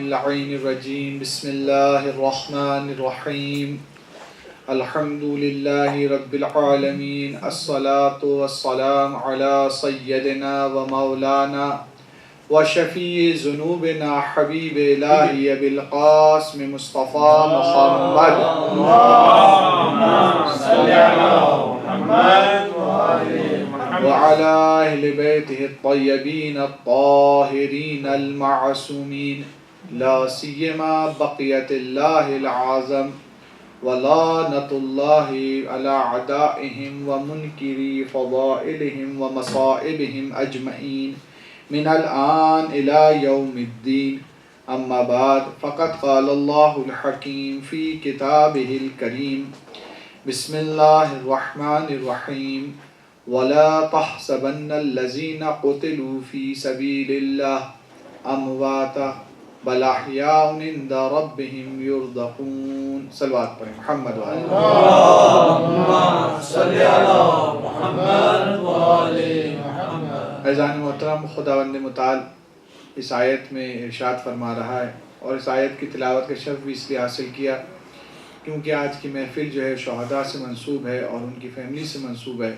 اللعین الرجیم بسم اللہ الرحمن الرحیم الحمد للہ رب العالمین الصلاة والسلام علی سیدنا و مولانا و شفیع ذنوبنا حبیب الہی ابی القاسم مصطفیٰ محمد وعلى أهل بيته الطيبين الطاهرين المعصومين لا سيما بقية الله العظم ولعنة الله على أعدائهم ومنكري فضائلهم ومصائبهم أجمعين من الآن إلى يوم الدين أما بعد فقد قال الله الحكيم في كتابه الكريم بسم الله الرحمن الرحيم وَلَا تَحْسَبَنَّ الَّذِينَ قُتِلُوا فِي سَبِيلِ اللَّهِ أَمْوَاتًا بَلْ أَحْيَاءٌ عِندَ رَبِّهِمْ يُرْزَقُونَ صلوات پڑھیں محمد وآلہ اللہم صلی علی محمد وآلہ محمد۔ عزیزان محترم، خداوند متعال اس آیت میں ارشاد فرما رہا ہے، اور اس آیت کی تلاوت کا شرف بھی اس لیے حاصل کیا کیونکہ آج کی محفل جو ہے شہداء سے منسوب ہے اور ان کی فیملی سے منسوب ہے۔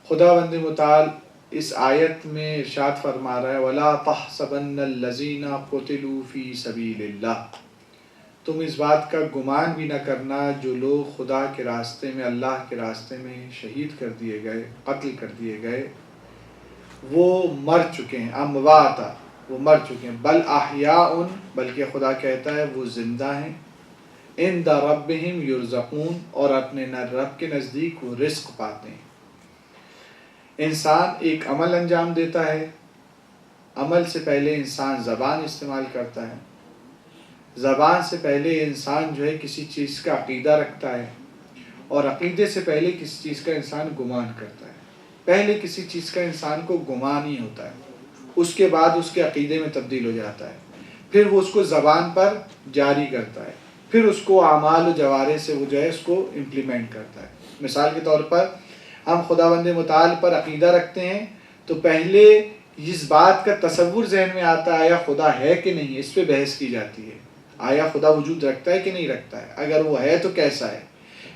خداوند متعال اس آیت میں ارشاد فرما رہا ہے وَلَا تَحْسَبَنَّ الَّذِينَ قُتِلُوا فِي سَبِيلِ اللَّهِ، تم اس بات کا گمان بھی نہ کرنا جو لوگ خدا کے راستے میں، اللہ کے راستے میں شہید کر دیے گئے، قتل کر دیے گئے، وہ مر چکے ہیں، امواتا، وہ مر چکے ہیں، بل احیاء، بلکہ خدا کہتا ہے وہ زندہ ہیں، عند ربہم یرزقون، اور اپنے رب کے نزدیک وہ رزق پاتے ہیں۔ انسان ایک عمل انجام دیتا ہے، عمل سے پہلے انسان زبان استعمال کرتا ہے، زبان سے پہلے انسان جو ہے کسی چیز کا عقیدہ رکھتا ہے، اور عقیدے سے پہلے کسی چیز کا انسان گمان کرتا ہے۔ پہلے کسی چیز کا انسان کو گمان ہی ہوتا ہے، اس کے بعد اس کے عقیدے میں تبدیل ہو جاتا ہے، پھر وہ اس کو زبان پر جاری کرتا ہے، پھر اس کو اعمال و جوارح سے وہ جو ہے اس کو امپلیمنٹ کرتا ہے۔ مثال کے طور پر ہم خداوند متعال پر عقیدہ رکھتے ہیں تو پہلے اس بات کا تصور ذہن میں آتا ہے آیا خدا ہے کہ نہیں، اس پہ بحث کی جاتی ہے، آیا خدا وجود رکھتا ہے کہ نہیں رکھتا ہے، اگر وہ ہے تو کیسا ہے۔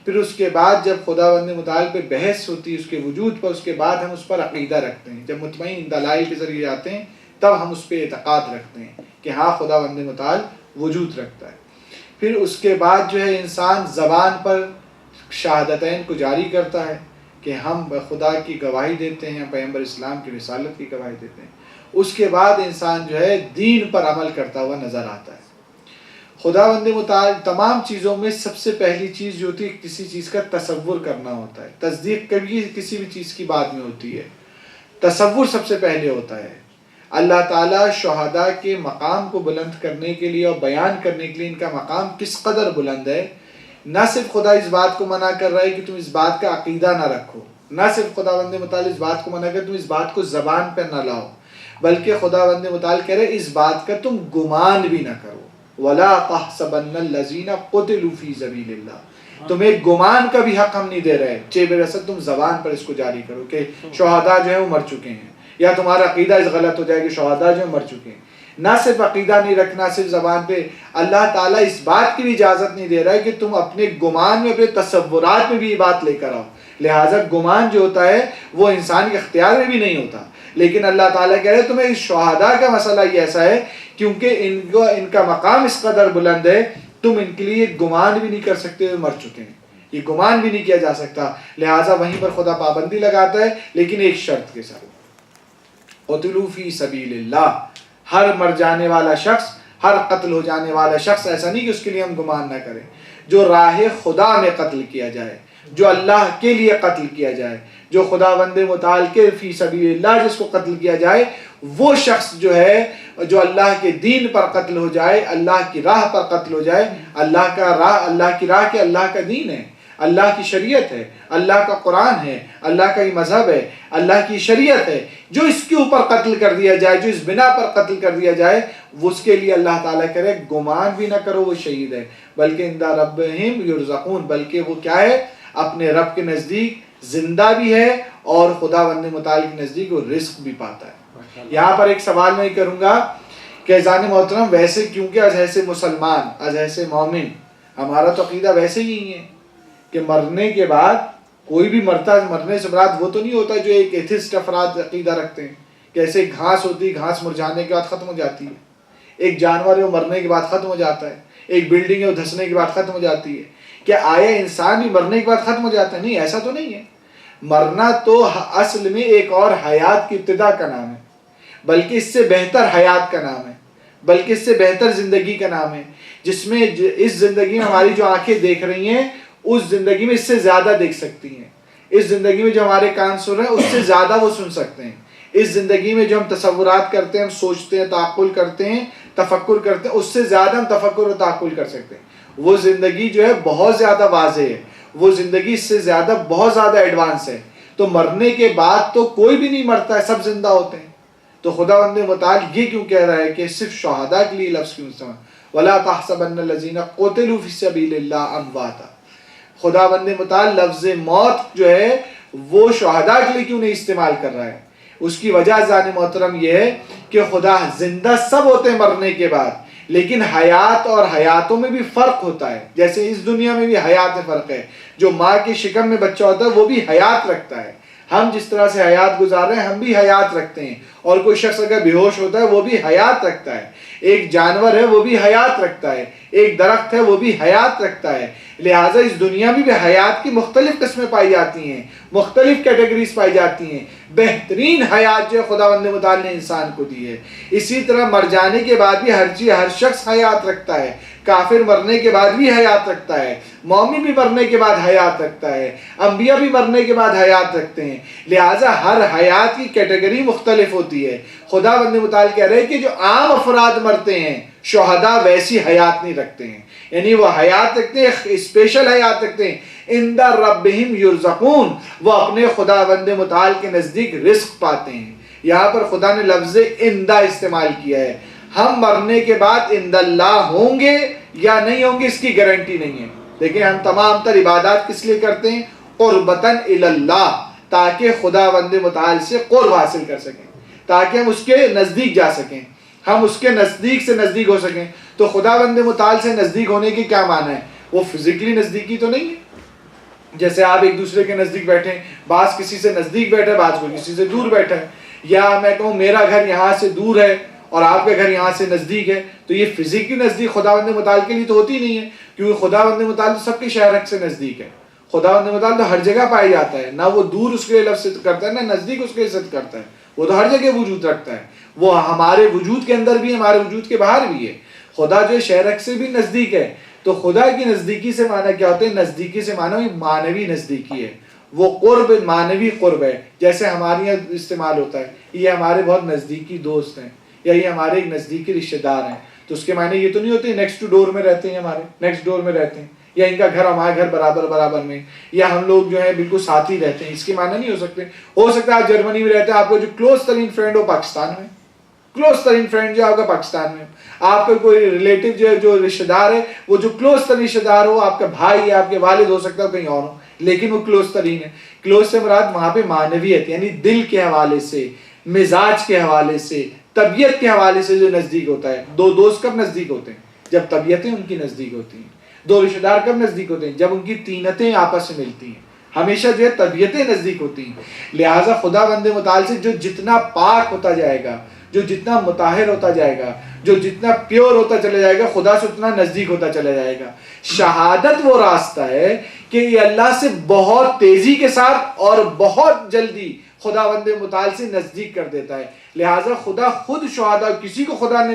پھر اس کے بعد جب خداوند متعال پہ بحث ہوتی ہے اس کے وجود پر، اس کے بعد ہم اس پر عقیدہ رکھتے ہیں، جب مطمئن دلائل کے ذریعے آتے ہیں تب ہم اس پہ اعتقاد رکھتے ہیں کہ ہاں خداوند متعال وجود رکھتا ہے۔ پھر اس کے بعد جو ہے انسان زبان پر شہادتین کو جاری کرتا ہے کہ ہم خدا کی گواہی دیتے ہیں، پیغمبر اسلام کی رسالت کی گواہی دیتے ہیں۔ اس کے بعد انسان جو ہے دین پر عمل کرتا ہوا نظر آتا ہے۔ خداوند متعال تمام چیزوں میں سب سے پہلی چیز جو ہوتی ہے کسی چیز کا تصور کرنا ہوتا ہے، تصدیق کبھی کسی بھی چیز کی بعد میں ہوتی ہے، تصور سب سے پہلے ہوتا ہے۔ اللہ تعالیٰ شہداء کے مقام کو بلند کرنے کے لیے اور بیان کرنے کے لیے ان کا مقام کس قدر بلند ہے، نہ صرف خدا اس بات کو منع کر رہا ہے کہ تم اس بات کا عقیدہ نہ رکھو، نہ صرف خداوند متعال اس بات کو منع کر تم اس بات کو زبان پہ نہ لاؤ، بلکہ خداوند متعال کہہ رہے اس بات کا تم گمان بھی نہ کرو۔ وَلَا تَحْسَبَنَّ الَّذِينَ قُتِلُوا فِي سَبِيلِ اللَّهِ، تمہیں گمان کا بھی حق ہم نہیں دے رہے، برسد تم زبان پر اس کو جاری کرو کہ شہداء جو ہیں وہ مر چکے ہیں، یا تمہارا عقیدہ اس غلط ہو جائے کہ شہداء جو ہیں مر چکے ہیں۔ نہ صرف عقیدہ نہیں رکھنا صرف زبان پہ، اللہ تعالیٰ اس بات کی بھی اجازت نہیں دے رہا ہے کہ تم اپنے گمان میں، اپنے تصورات میں بھی یہ بات لے کر آؤ۔ لہٰذا گمان جو ہوتا ہے وہ انسان کے اختیار میں بھی نہیں ہوتا، لیکن اللہ تعالیٰ کہہ رہے تمہیں اس شہداء کا مسئلہ یہ ایسا ہے کیونکہ ان کا مقام اس قدر بلند ہے، تم ان کے لیے گمان بھی نہیں کر سکتے وہ مر چکے ہیں، یہ گمان بھی نہیں کیا جا سکتا۔ لہٰذا وہیں پر خدا پابندی لگاتا ہے، لیکن ایک شرط کے ساتھ، قتلوا فی سبیل اللہ، ہر مر جانے والا شخص، ہر قتل ہو جانے والا شخص ایسا نہیں کہ اس کے لیے ہم گمان نہ کریں، جو راہ خدا میں قتل کیا جائے، جو اللہ کے لیے قتل کیا جائے، جو خداوند متعال کے فی سبیل اللہ جس کو قتل کیا جائے، وہ شخص جو ہے جو اللہ کے دین پر قتل ہو جائے، اللہ کی راہ پر قتل ہو جائے، اللہ کی راہ کے اللہ کا دین ہے، اللہ کی شریعت ہے، اللہ کا قرآن ہے، اللہ کا یہ مذہب ہے، اللہ کی شریعت ہے، جو اس کے اوپر قتل کر دیا جائے، جو اس بنا پر قتل کر دیا جائے، وہ اس کے لیے اللہ تعالیٰ کرے گمان بھی نہ کرو وہ شہید ہے، بلکہ عند ربہم یرزقون، بلکہ وہ کیا ہے اپنے رب کے نزدیک زندہ بھی ہے اور خداوند متعال کے نزدیک وہ رزق بھی پاتا ہے۔ یہاں پر ایک سوال میں کروں گا کہ عزیزان محترم ویسے کیونکہ از ایسے مسلمان، از ایسے مومن، ہمارا تو عقیدہ ویسے ہی ہے کہ مرنے کے بعد کوئی بھی مرتا، مرنے سے مراد وہ تو نہیں ہوتا جو ایک ایتھسٹ افراد عقیدہ رکھتے ہیں کہ ایسے گھاس ہوتی، گھاس مرجھانے کے بعد ختم ہو جاتی ہے، ایک جانور ہے وہ مرنے کے بعد ختم ہو جاتا ہے، ایک بلڈنگ ہے وہ دھسنے کے بعد ختم ہو جاتی ہے. کیا آیا انسان بھی مرنے کے بعد ختم ہو جاتا ہے؟ نہیں، ایسا تو نہیں ہے. مرنا تو اصل میں ایک اور حیات کی ابتدا کا نام ہے، بلکہ اس سے بہتر حیات کا نام ہے، بلکہ اس سے بہتر زندگی کا نام ہے، جس میں اس زندگی میں ہماری جو آنکھیں دیکھ رہی ہیں اس زندگی میں اس سے زیادہ دیکھ سکتی ہیں، اس زندگی میں جو ہمارے کان سن رہے ہیں اس سے زیادہ وہ سن سکتے ہیں، اس زندگی میں جو ہم تصورات کرتے ہیں، ہم سوچتے ہیں، تعقل کرتے ہیں، تفکر کرتے ہیں، اس سے زیادہ ہم تفکر و تعقل کر سکتے ہیں. وہ زندگی جو ہے بہت زیادہ واضح ہے، وہ زندگی اس سے زیادہ بہت زیادہ ایڈوانس ہے. تو مرنے کے بعد تو کوئی بھی نہیں مرتا ہے، سب زندہ ہوتے ہیں. تو خداوند متعال یہ کیوں کہہ رہا ہے کہ صرف شہداء کے لیے لفظ کیوں استعمال؟ وَلَا تَحْسَبَنَّ الَّذِينَ قُتِلُوا فِي سَبِيلِ اللَّهِ أَمْوَاتًا. خداوند متعال لفظ موت جو ہے وہ شہداء کے لیے کیوں نہیں استعمال کر رہا ہے؟ اس کی وجہ ذات محترم یہ ہے کہ خدا زندہ سب ہوتے ہیں مرنے کے بعد، لیکن حیات اور حیاتوں میں بھی فرق ہوتا ہے. جیسے اس دنیا میں بھی حیات میں فرق ہے. جو ماں کی شکم میں بچہ ہوتا ہے وہ بھی حیات رکھتا ہے. ہم جس طرح سے حیات گزار رہے ہیں ہم بھی حیات رکھتے ہیں. اور کوئی شخص اگر بے ہوش ہوتا ہے وہ بھی حیات رکھتا ہے. ایک جانور ہے وہ بھی حیات رکھتا ہے. ایک درخت ہے وہ بھی حیات رکھتا ہے. لہٰذا اس دنیا میں بھی حیات کی مختلف قسمیں پائی جاتی ہیں، مختلف کیٹیگریز پائی جاتی ہیں. بہترین حیات جو خداوند متعال نے انسان کو دی ہے. اسی طرح مر جانے کے بعد بھی ہر شخص حیات رکھتا ہے. کافر مرنے کے بعد بھی حیات رکھتا ہے، مومن بھی مرنے کے بعد حیات رکھتا ہے، انبیاء بھی مرنے کے بعد حیات رکھتے ہیں. لہٰذا ہر حیات کی کیٹیگری مختلف ہوتی ہے. خداوند متعال کہہ رہے ہیں کہ جو عام افراد مرتے ہیں شہداء ویسی حیات نہیں رکھتے ہیں، یعنی وہ حیات رکھتے ہیں، اسپیشل حیات رکھتے ہیں. عند ربہم یرزقون، وہ اپنے خداوند متعال کے نزدیک رزق پاتے ہیں. یہاں پر خدا نے لفظ عند استعمال کیا ہے. ہم مرنے کے بعد عند اللہ ہوں گے یا نہیں ہوں گے اس کی گارنٹی نہیں ہے. لیکن ہم تمام تر عبادات کس لیے کرتے ہیں؟ قربتاً الی اللہ، تاکہ خداوند متعال سے قرب حاصل کر سکیں، تاکہ ہم اس کے نزدیک جا سکیں، ہم اس کے نزدیک سے نزدیک ہو سکیں. تو خداوند متعال سے نزدیک ہونے کی کیا معنی ہے؟ وہ فزیکلی نزدیکی تو نہیں ہے. جیسے آپ ایک دوسرے کے نزدیک بیٹھے ہیں، بعض کسی سے نزدیک بیٹھا ہے، بعض کوئی کسی سے دور بیٹھا ہے. یا میں کہوں میرا گھر یہاں سے دور ہے اور آپ کا گھر یہاں سے نزدیک ہے، تو یہ فزیکلی نزدیک خداوند متعال کے لیے تو ہوتی نہیں ہے، کیونکہ خداوند متعال تو سب کے شہرک سے نزدیک ہے. خداوند متعال تو ہر جگہ پایا جاتا ہے، نہ وہ دور اس کے لیے لفظ کرتا ہے، نہ نزدیک اس کے لیے صد کرتا ہے. وہ تو ہر جگہ وجود رکھتا ہے. وہ ہمارے وجود کے اندر بھی ہے، ہمارے وجود کے باہر بھی ہے. خدا جو شہرک سے بھی نزدیک ہے. تو خدا کی نزدیکی سے معنی کیا ہوتے ہیں؟ نزدیکی سے معنی معنوی نزدیکی ہے. وہ قرب معنوی قرب ہے. جیسے ہمارے یہاں استعمال ہوتا ہے یہ ہمارے بہت نزدیکی دوست ہیں یا یہ ہمارے ایک نزدیکی رشتہ دار ہیں، تو اس کے معنی یہ تو نہیں ہوتے نیکسٹ ڈور میں رہتے ہیں، ہمارے نیکسٹ ڈور میں رہتے ہیں، یا ان کا گھر ہمارا گھر برابر میں، یا ہم لوگ جو ہے بالکل ساتھ ہی رہتے ہیں. اس کے معنی نہیں ہو سکتے. ہو سکتا ہے آپ جرمنی میں رہتے ہیں، آپ کو جو کلوز ترین فرینڈ ہو پاکستان میں، کلوز ترین فرینڈ جو آپ کا پاکستان میں، آپ کا کوئی ریلیٹیو جو ہے جو رشتہ دار ہے وہ جو کلوز ترین رشتہ دار ہو، آپ کا بھائی یا آپ کے والد ہو سکتا ہے کہیں اور ہو، لیکن وہ کلوز ترین ہے. کلوز سے مراد وہاں پہ معنویت یعنی دل کے حوالے سے، مزاج کے حوالے سے، طبیعت کے حوالے سے جو نزدیک ہوتا ہے. دو دوست کب نزدیک ہوتے ہیں؟ جب طبیعتیں ان کی نزدیک ہوتی ہیں. دو رشتہ دار کب نزدیک ہوتے ہیں؟ جب ان کی طینتیں آپس سے ملتی ہیں. ہمیشہ جو ہے طبیعتیں نزدیک ہوتی ہیں. لہٰذا خداوند متعال سے جو جتنا پاک ہوتا جائے گا، جو جتنا مطہر ہوتا جائے گا، جو جتنا پیور ہوتا چلا جائے گا، خدا سے اتنا نزدیک ہوتا چلا جائے گا. شہادت وہ راستہ ہے کہ یہ اللہ سے بہت تیزی کے ساتھ اور بہت جلدی خداوند متعال سے نزدیک کر دیتا ہے. لہٰذا خدا خود شہادہ، کسی کو خدا نے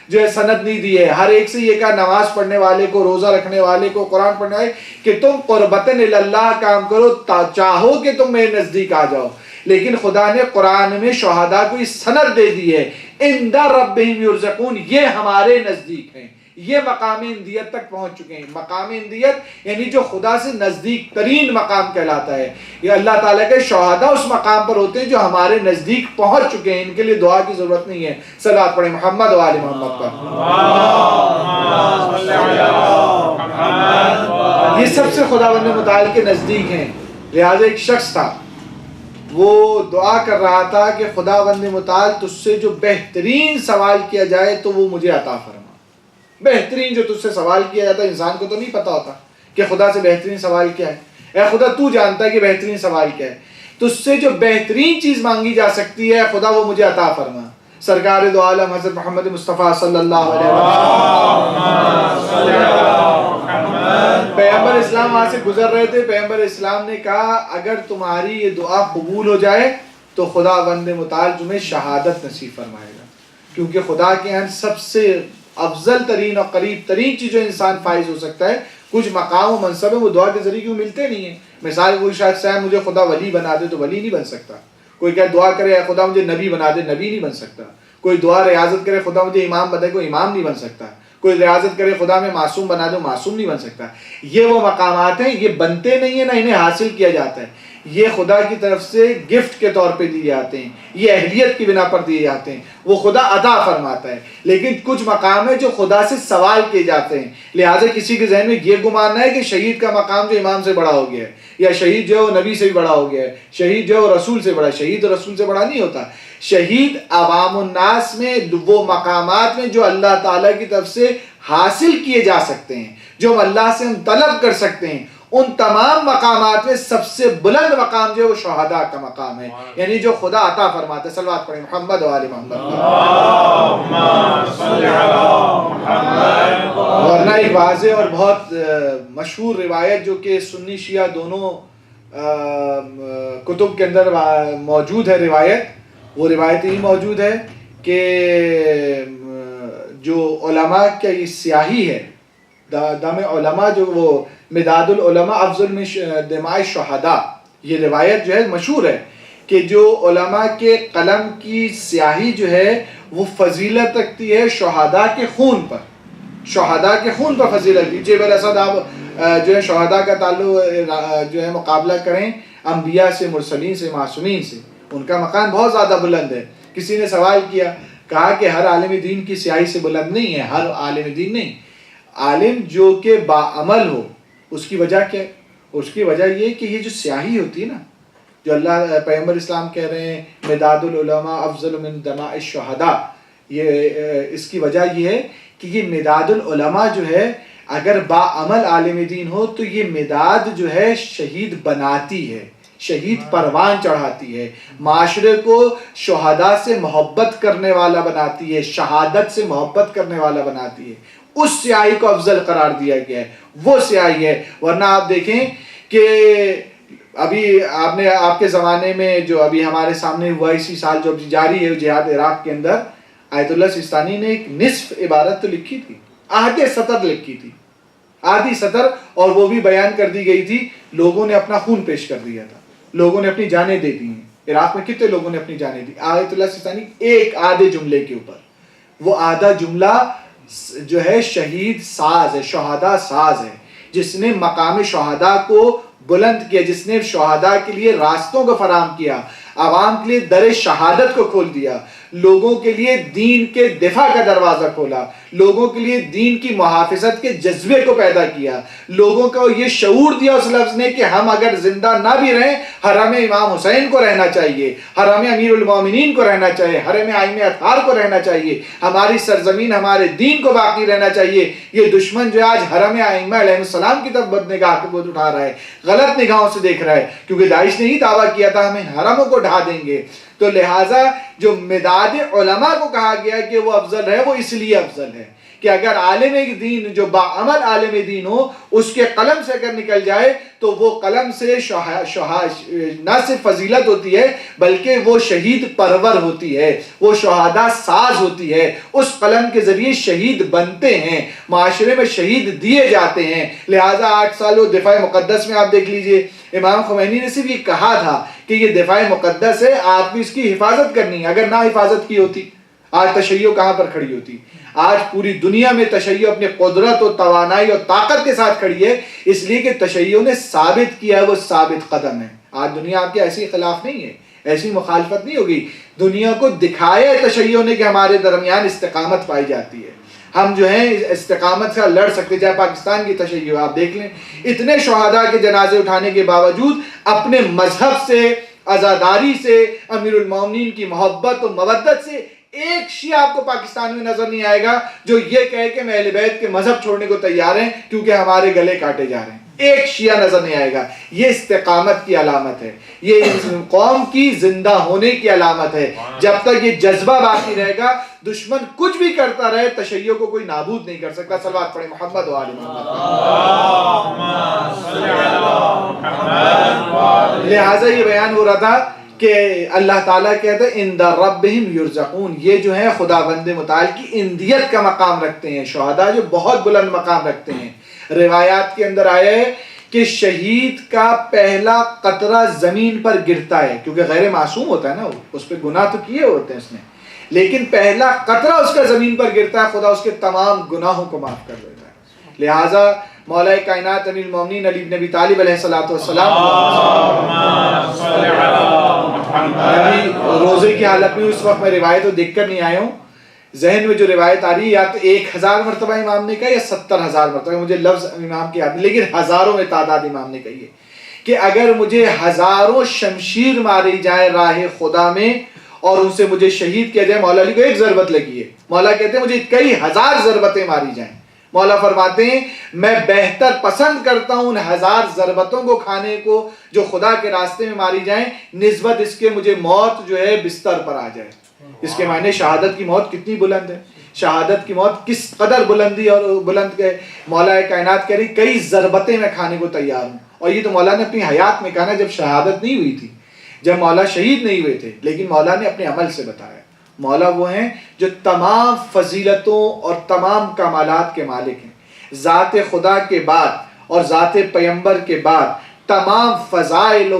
جو ہے سند نہیں دی ہے. ہر ایک سے یہ کہا، نماز پڑھنے والے کو، روزہ رکھنے والے کو، قرآن پڑھنے والے کہ تم قربتاً اللہ کام کرو، چاہو کہ تم میرے نزدیک آ جاؤ. لیکن خدا نے قرآن میں شہداء کو اس سند دے دی ہے، عند ربہم یرزقون، یہ ہمارے نزدیک ہیں، یہ مقام اندیت تک پہنچ چکے ہیں. مقام اندیت یعنی جو خدا سے نزدیک ترین مقام کہلاتا ہے. یہ اللہ تعالیٰ کے شہداء اس مقام پر ہوتے ہیں جو ہمارے نزدیک پہنچ چکے ہیں. ان کے لیے دعا کی ضرورت نہیں ہے. صلوات پڑھیں محمد و آل محمد پر. یہ سب سے خداوند متعال کے نزدیک ہیں. لہٰذا ایک شخص تھا وہ دعا کر رہا تھا کہ خداوند متعال تجھ سے جو بہترین سوال کیا جائے تو وہ مجھے عطا فرما. بہترین جو تجھ سے سوال کیا جاتا ہے، انسان کو تو نہیں پتا ہوتا کہ خدا سے بہترین سوال کیا ہے. اے خدا تو جانتا ہے کہ بہترین سوال کیا ہے. تجھ سے جو بہترین چیز مانگی جا سکتی ہے خدا وہ مجھے عطا فرما. سرکار دو عالم حضرت محمد مصطفیٰ صلی اللہ علیہ وسلم پیغمبر اسلام وہاں سے گزر رہے تھے. پیغمبر اسلام نے کہا اگر تمہاری یہ دعا قبول ہو جائے تو خداوند متعال تمہیں شہادت نصیب فرمائے گا، کیونکہ خدا کے یہاں سب سے افضل ترین اور قریب ترین چیز جو انسان فائز ہو سکتا ہے، کچھ مقام و منصب ہے وہ دعا کے ذریعے کیوں ملتے نہیں ہیں. مثال کوئی شاید صاحب مجھے خدا ولی بنا دے تو ولی نہیں بن سکتا. کوئی کہ دعا کرے خدا مجھے نبی بنا دے، نبی نہیں بن سکتا. کوئی دعا ریاضت کرے خدا مجھے امام بنا دے، کوئی امام نہیں بن سکتا. کوئی ریاضت کرے خدا میں معصوم بنا دے، معصوم نہیں بن سکتا. یہ وہ مقامات ہیں، یہ بنتے نہیں ہیں نہ انہیں حاصل کیا جاتا ہے. یہ خدا کی طرف سے گفٹ کے طور پہ دیے جاتے ہیں، یہ اہلیت کی بنا پر دیے جاتے ہیں، وہ خدا عطا فرماتا ہے. لیکن کچھ مقام ہے جو خدا سے سوال کیے جاتے ہیں. لہٰذا کسی کے ذہن میں یہ گمان نہ ہے کہ شہید کا مقام جو امام سے بڑا ہو گیا ہے، یا شہید جو ہے وہ نبی سے بھی بڑا ہو گیا ہے، شہید جو ہے وہ رسول سے بڑا. شہید رسول سے بڑا نہیں ہوتا. شہید عوام الناس میں وہ مقامات میں جو اللہ تعالیٰ کی طرف سے حاصل کیے جا سکتے ہیں، جو ہم اللہ سے ہم طلب کر سکتے ہیں، ان تمام مقامات میں سب سے بلند مقام جو ہے وہ شہداء کا مقام ہے، یعنی جو خدا عطا فرماتا ہے. صلوات پڑھیں محمد و آل محمد. ورنہ ایک واضح اور بہت مشہور روایت جو کہ سنی شیعہ دونوں کتب کے اندر موجود ہے روایت، وہ روایت ہی موجود ہے کہ جو علماء کا یہ سیاہی ہے، دم علماء، جو وہ مداد العلماء افضل من دماء الشہداء، یہ روایت جو ہے مشہور ہے کہ جو علماء کے قلم کی سیاہی جو ہے وہ فضیلت رکھتی ہے شہداء کے خون پر. شہداء کے خون پر فضیلت دی. جبل اسد آپ جو ہے شہداء کا تعلق جو ہے مقابلہ کریں انبیاء سے، مرسلین سے، معصومین سے، ان کا مقام بہت زیادہ بلند ہے. کسی نے سوال کیا، کہا کہ ہر عالم دین کی سیاہی سے بلند نہیں ہے. ہر عالم دین نہیں، عالم جو کہ باعمل ہو. اس کی وجہ کیا ہے؟ اس کی وجہ یہ کہ یہ جو سیاہی ہوتی ہے نا، جو اللہ پیغمبر اسلام کہہ رہے ہیں مداد العلماء افضل من دماء الشہداء، یہ اس کی وجہ یہ ہے کہ یہ مداد العلماء جو ہے اگر باعمل عالم دین ہو تو یہ مداد جو ہے شہید بناتی ہے، شہید پروان چڑھاتی ہے، معاشرے کو شہداء سے محبت کرنے والا بناتی ہے، شہادت سے محبت کرنے والا بناتی ہے. اس سیاہی کو افضل قرار دیا گیا ہے، وہ سیاہی ہے. ورنہ آپ دیکھیں کہ ابھی آپ کے زمانے میں جو ابھی ہمارے سامنے ہوا اسی سال جو جاری ہے جہاد عراق کے اندر، آیت اللہ سستانی نے ایک نصف عبارت تو لکھی تھی، آدھے سطر لکھی تھی، آدھی سطر، اور وہ بھی بیان کر دی گئی تھی. لوگوں نے اپنا خون پیش کر دیا تھا، لوگوں نے اپنی جانیں دے دی ہیں. عراق میں کتنے لوگوں نے اپنی جانیں دی. آیت اللہ سستانی ایک آدھے جملے کے اوپر، وہ آدھا جملہ جو ہے شہید ساز ہے، شہداء ساز ہے، جس نے مقام شہداء کو بلند کیا، جس نے شہداء کے لیے راستوں کو فراہم کیا، عوام کے لیے در شہادت کو کھول دیا، لوگوں کے لیے دین کے دفاع کا دروازہ کھولا، لوگوں کے لیے دین کی محافظت کے جذبے کو پیدا کیا، لوگوں کو یہ شعور دیا اس لفظ نے کہ ہم اگر زندہ نہ بھی رہیں، حرم امام حسین کو رہنا چاہیے، حرم امیر المومنین کو رہنا چاہیے، حرم ائمہ اطہار کو رہنا چاہیے، ہماری سرزمین ہمارے دین کو باقی رہنا چاہیے. یہ دشمن جو آج حرم ائمہ علیہ السلام کی طرف بد نگاہ کو اٹھا رہا ہے، غلط نگاہوں سے دیکھ رہا ہے، کیونکہ داعش نے ہی دعویٰ کیا تھا ہمیں حرموں کو ڈھا دیں گے. تو لہٰذا جو مداد علماء کو کہا گیا کہ وہ افضل ہے، وہ اس لیے افضل ہے کہ اگر عالم دین جو باعمل عالم دین ہو، اس کے قلم سے اگر نکل جائے تو وہ قلم سے نہ صرف فضیلت ہوتی ہے بلکہ وہ شہید پرور ہوتی ہے، وہ شہداء ساز ہوتی ہے. اس قلم کے ذریعے شہید بنتے ہیں، معاشرے میں شہید دیے جاتے ہیں. لہٰذا 8 سال دفاع مقدس میں آپ دیکھ لیجئے، امام خمینی نے صرف یہ کہا تھا کہ یہ دفاع مقدس ہے، آپ بھی اس کی حفاظت کرنی ہے. اگر نہ حفاظت کی ہوتی آج تشیع کہاں پر کھڑی ہوتی؟ آج پوری دنیا میں تشیع اپنی قدرت و توانائی اور طاقت کے ساتھ کھڑی ہے، اس لیے کہ تشیع نے ثابت کیا ہے، وہ ثابت قدم ہے. آج دنیا آپ کے ایسی خلاف نہیں ہے، ایسی مخالفت نہیں ہوگی. دنیا کو دکھایا ہے تشیع نے کہ ہمارے درمیان استقامت پائی جاتی ہے، ہم جو ہیں استقامت سے لڑ سکتے. چاہے پاکستان کی تشیع آپ دیکھ لیں، اتنے شہداء کے جنازے اٹھانے کے باوجود اپنے مذہب سے، عزاداری سے، امیر المومنین کی محبت و مودت سے ایک شیعہ آپ کو پاکستان میں نظر نہیں آئے گا جو یہ کہے کہ میں اہل بیت کے مذہب چھوڑنے کو تیار ہیں کیونکہ ہمارے گلے کاٹے جا رہے ہیں. ایک شیعہ نظر نہیں آئے گا. یہ استقامت کی علامت ہے، یہ قوم کی زندہ ہونے کی علامت ہے. جب تک یہ جذبہ باقی رہے گا، دشمن کچھ بھی کرتا رہے، تشیع کو کوئی نابود نہیں کر سکتا. صلوات پڑھیں محمد و آل محمد. لہٰذا یہ بیان ہو رہا تھا کہ اللہ تعالیٰ کہتے ہیں عند ربہم یرزقون، یہ جو ہے خدا بند متعال کی اندیت کا مقام رکھتے ہیں. شہداء جو بہت بلند مقام رکھتے ہیں. روایات کے اندر آیا ہے کہ شہید کا پہلا قطرہ زمین پر گرتا ہے، کیونکہ غیر معصوم ہوتا ہے نا، اس پہ گناہ تو کیے ہوتے ہیں اس نے، لیکن پہلا قطرہ اس کا زمین پر گرتا ہے، خدا اس کے تمام گناہوں کو معاف کر دیتا ہے. لہٰذا مولا کائنات امیر المومنین علی بن ابی طالب علیہ السلام روزے کی حالت میں، اس وقت میں روایت کو دیکھ کر نہیں آیا ہوں، ذہن میں جو روایت آ رہی ہے یا تو 1000 مرتبہ امام نے کہا یا 70,000 مرتبہ، مجھے لفظ امام کی یاد نہیں، لیکن ہزاروں میں تعداد امام نے کہی ہے کہ اگر مجھے ہزاروں شمشیر ماری جائے راہ خدا میں اور ان سے مجھے شہید کیا جائے، مولا علی کو ایک ضربت لگی ہے، مولا کہتے ہیں مجھے کئی ہزار ضربتیں ماری جائیں. مولا فرماتے ہیں میں بہتر پسند کرتا ہوں ان 1000 ضربتوں کو کھانے کو جو خدا کے راستے میں ماری جائیں، نسبت اس کے مجھے موت جو ہے بستر پر آ جائے. اس کے معنی شہادت کی موت کتنی بلند ہے، شہادت کی موت کس قدر بلندی اور بلند ہے. مولا کائنات کہہ رہی کئی ضربتیں میں کھانے کو تیار ہوں. اور یہ تو مولا نے اپنی حیات میں کہا نا، جب شہادت نہیں ہوئی تھی، جب مولا شہید نہیں ہوئے تھے، لیکن مولا نے اپنے عمل سے بتایا. مولا وہ ہیں جو تمام فضیلتوں اور تمام کمالات کے مالک ہیں. ذات خدا کے بعد اور ذات پیغمبر کے بعد تمام فضائل و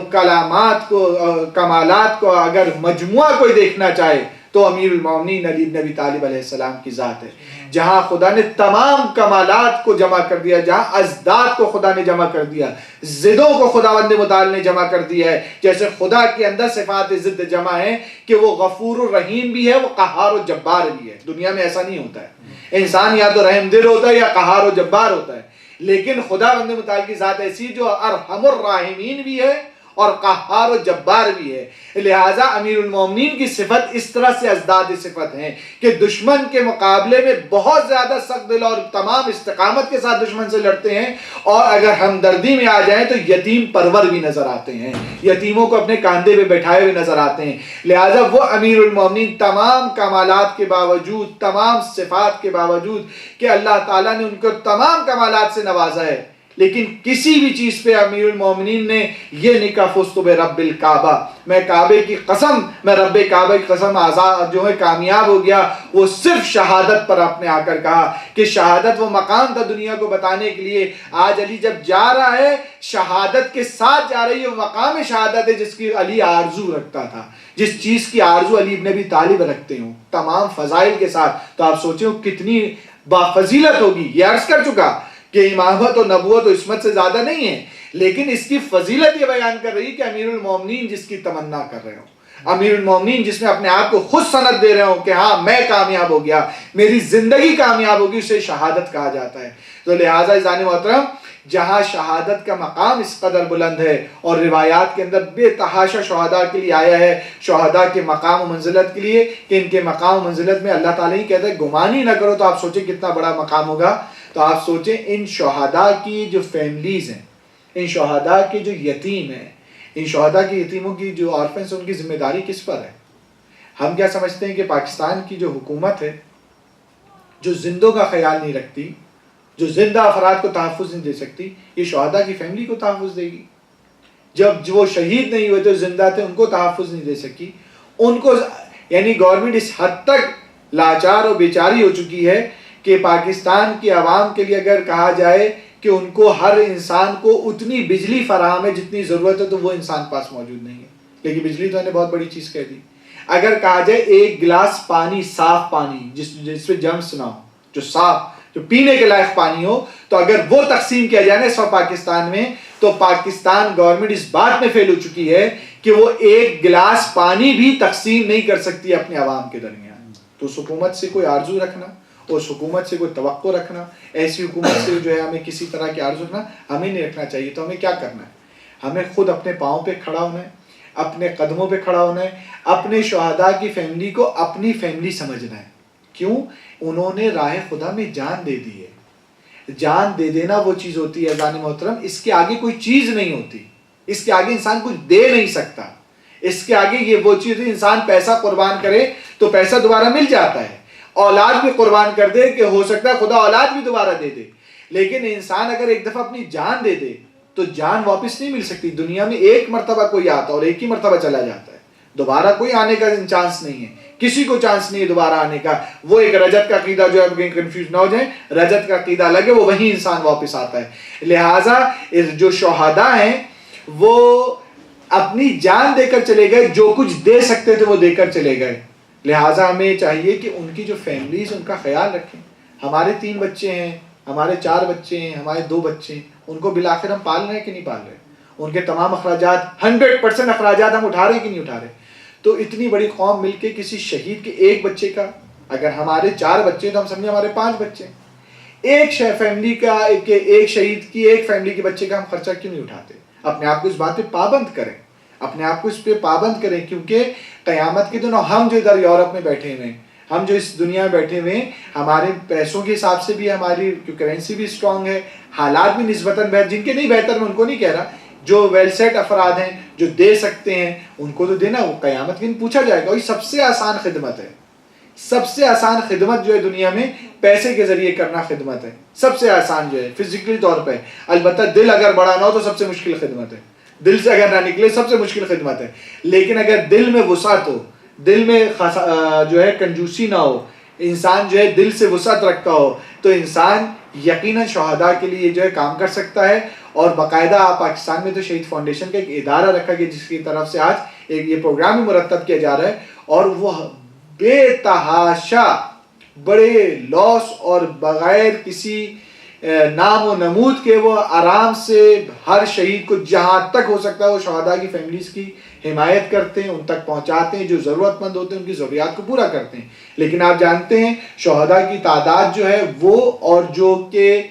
کمالات کو اگر مجموعہ کوئی دیکھنا چاہے تو امیر المومنین علی بن ابی طالب علیہ السلام کی ذات ہے. جہاں خدا نے تمام کمالات کو جمع کر دیا، جہاں ازداد کو خدا نے جمع کر دیا، ضدوں کو خداوند متعال نے جمع کر دیا ہے. جیسے خدا کے اندر صفات ضد جمع ہے کہ وہ غفور الرحیم بھی ہے، وہ قہار و جبار بھی ہے. دنیا میں ایسا نہیں ہوتا ہے، انسان یا تو رحم دل ہوتا ہے یا قہار و جبار ہوتا ہے، لیکن خداوند متعال کی ذات ایسی جو ارحم الراحمین بھی ہے اور قہار و جبار بھی ہے. لہٰذا امیر المومنین کی صفت اس طرح سے ازداد صفت ہیں کہ دشمن کے مقابلے میں بہت زیادہ سخت دل اور تمام استقامت کے ساتھ دشمن سے لڑتے ہیں، اور اگر ہمدردی میں آ جائیں تو یتیم پرور بھی نظر آتے ہیں، یتیموں کو اپنے کاندھے پہ بٹھائے ہوئے نظر آتے ہیں. لہٰذا وہ امیر المومنین تمام کمالات کے باوجود، تمام صفات کے باوجود کہ اللہ تعالیٰ نے ان کو تمام کمالات سے نوازا ہے، لیکن کسی بھی چیز پہ امیر المومنین نے یہ نہیں کہا فزت برب الکعبہ، میں کعبے کی قسم، میں رب کعبہ کی قسم آزاد جو ہے کامیاب ہو گیا. وہ صرف شہادت پر اپنے آ کر کہا کہ شہادت وہ مقام تھا دنیا کو بتانے کے لیے. آج علی جب جا رہا ہے شہادت کے ساتھ جا رہی ہے، وہ مقام شہادت ہے جس کی علی آرزو رکھتا تھا، جس چیز کی آرزو علی ابن ابی طالب رکھتے ہوں تمام فضائل کے ساتھ. تو آپ سوچیں کتنی بافضیلت ہوگی. یہ عرض کر چکا کہ امامت و نبوت و عصمت سے زیادہ نہیں ہے، لیکن اس کی فضیلت یہ بیان کر رہی کہ امیر المومنین جس کی تمنا کر رہے ہوں، امیر المومنین جس میں اپنے آپ کو خود سند دے رہے ہوں کہ ہاں میں کامیاب ہو گیا، میری زندگی کامیاب ہوگی، اسے شہادت کہا جاتا ہے. تو لہٰذا عزیزان محترم، جہاں شہادت کا مقام اس قدر بلند ہے اور روایات کے اندر بے تحاشا شہداء کے لیے آیا ہے، شہداء کے مقام و منزلت کے لیے کہ ان کے مقام و منزلت میں اللہ تعالیٰ ہی کہتا ہے گمان ہی نہ کرو. تو آپ سوچیں کتنا بڑا مقام ہوگا. تو آپ سوچیں ان شہداء کی جو فیملیز ہیں، ان شہداء کے جو یتیم ہیں، ان شہداء کے یتیموں کی جو آرفنس ہیں، ان کی ذمہ داری کس پر ہے؟ ہم کیا سمجھتے ہیں کہ پاکستان کی جو حکومت ہے جو زندوں کا خیال نہیں رکھتی، جو زندہ افراد کو تحفظ نہیں دے سکتی، یہ شہداء کی فیملی کو تحفظ دے گی؟ جب وہ شہید نہیں ہوئے تو زندہ تھے، ان کو تحفظ نہیں دے سکی. ان کو یعنی گورنمنٹ اس حد تک لاچار اور بیچاری ہو چکی ہے کہ پاکستان کی عوام کے لیے اگر کہا جائے کہ ان کو ہر انسان کو اتنی بجلی فراہم ہے جتنی ضرورت ہے تو وہ انسان پاس موجود نہیں ہے. لیکن بجلی تو انہیں بہت بڑی چیز کہہ دی. اگر کہا جائے ایک گلاس پانی، صاف پانی جس پہ جرمس نہ ہو، جو صاف، جو پینے کے لائق پانی ہو، تو اگر وہ تقسیم کیا جائے نا اس وقت پاکستان میں، تو پاکستان گورنمنٹ اس بات میں فیل ہو چکی ہے کہ وہ ایک گلاس پانی بھی تقسیم نہیں کر سکتی اپنے عوام کے درمیان. تو اس حکومت سے کوئی آرزو رکھنا، اس حکومت سے کوئی توقع رکھنا، ایسی حکومت سے جو ہے ہمیں کسی طرح کی آرزو رکھنا ہمیں نہیں رکھنا چاہیے. تو ہمیں کیا کرنا ہے؟ ہمیں خود اپنے پاؤں پہ کھڑا ہونا ہے، اپنے قدموں پہ کھڑا ہونا ہے، اپنے شہداء کی فیملی کو اپنی فیملی سمجھنا ہے. کیوں؟ انہوں نے راہ خدا میں جان دے دی ہے. جان دے دینا وہ چیز ہوتی ہے اذان محترم، اس کے آگے کوئی چیز نہیں ہوتی، اس کے آگے انسان کچھ دے نہیں سکتا. اس کے آگے یہ وہ چیز ہے، انسان پیسہ قربان کرے تو پیسہ دوبارہ مل جاتا ہے، اولاد بھی قربان کر دے کہ ہو سکتا ہے خدا اولاد بھی دوبارہ دے دے، لیکن انسان اگر ایک دفعہ اپنی جان دے دے تو جان واپس نہیں مل سکتی. دنیا میں ایک مرتبہ کوئی آتا اور ایک ہی مرتبہ چلا جاتا ہے، دوبارہ کوئی آنے کا چانس نہیں ہے، کسی کو چانس نہیں ہے دوبارہ آنے کا. وہ ایک رجت کا عقیدہ جو ہے کنفیوز نہ ہو جائیں، رجت کا عقیدہ الگ ہے، وہ وہی انسان واپس آتا ہے. لہٰذا جو شہداء ہیں وہ اپنی جان دے کر چلے گئے، جو کچھ دے سکتے تھے وہ دے کر چلے گئے. لہٰذا ہمیں چاہیے کہ ان کی جو فیملیز ان کا خیال رکھیں. ہمارے 3 بچے ہیں، ہمارے 4 بچے ہیں، ہمارے 2 بچے ہیں، ان کو بالآخر ہم پال رہے ہیں کہ نہیں پال رہے؟ ان کے تمام اخراجات 100% اخراجات ہم اٹھا رہے ہیں کہ نہیں اٹھا رہے؟ تو اتنی بڑی قوم مل کے کسی شہید کے ایک بچے کا، اگر ہمارے 4 بچے تو ہم سمجھیں ہمارے 5 بچے ہیں، ایک فیملی کا، ایک شہید کی ایک فیملی کے بچے کا ہم خرچہ کیوں نہیں اٹھاتے؟ اپنے آپ کو اس بات پہ پابند کریں، اپنے آپ کو اس پہ پابند کریں، کیونکہ قیامت کے دنوں ہم جو ادھر یورپ میں بیٹھے ہوئے ہیں، ہم جو اس دنیا میں بیٹھے ہوئے ہیں، ہمارے پیسوں کے حساب سے بھی ہماری کرنسی بھی اسٹرانگ ہے، حالات بھی نسبتاً بہتر، جن کے نہیں بہتر میں ان کو نہیں کہہ رہا، جو ویل سیٹ افراد ہیں جو دے سکتے ہیں ان کو تو دینا. وہ قیامت کے دن پوچھا جائے گا. وہی سب سے آسان خدمت ہے، سب سے آسان خدمت جو ہے دنیا میں پیسے کے ذریعے کرنا خدمت ہے، سب سے آسان جو ہے فزیکلی طور پہ. البتہ دل اگر بڑا نہ ہو تو سب سے مشکل خدمت ہے، دل سے اگر نہ نکلے سب سے مشکل خدمت ہے. لیکن اگر دل میں وسعت ہو، دل میں جو ہے کنجوسی نہ ہو، انسان جو ہے دل سے وسعت رکھتا ہو، تو انسان یقیناً شہداء کے لیے جو ہے کام کر سکتا ہے. اور باقاعدہ پاکستان میں تو شہید فاؤنڈیشن کا ایک ادارہ رکھا گیا جس کی طرف سے آج یہ پروگرام بھی مرتب کیا جا رہا ہے، اور وہ بے تحاشا بڑے لاس اور بغیر کسی نام و نمود کے وہ آرام سے ہر شہید کو جہاں تک ہو سکتا ہے وہ شہداء کی فیملیز کی حمایت کرتے ہیں، ان تک پہنچاتے ہیں، جو ضرورت مند ہوتے ہیں ان کی ضروریات کو پورا کرتے ہیں. لیکن آپ جانتے ہیں شہداء کی تعداد جو ہے وہ اور جو کہ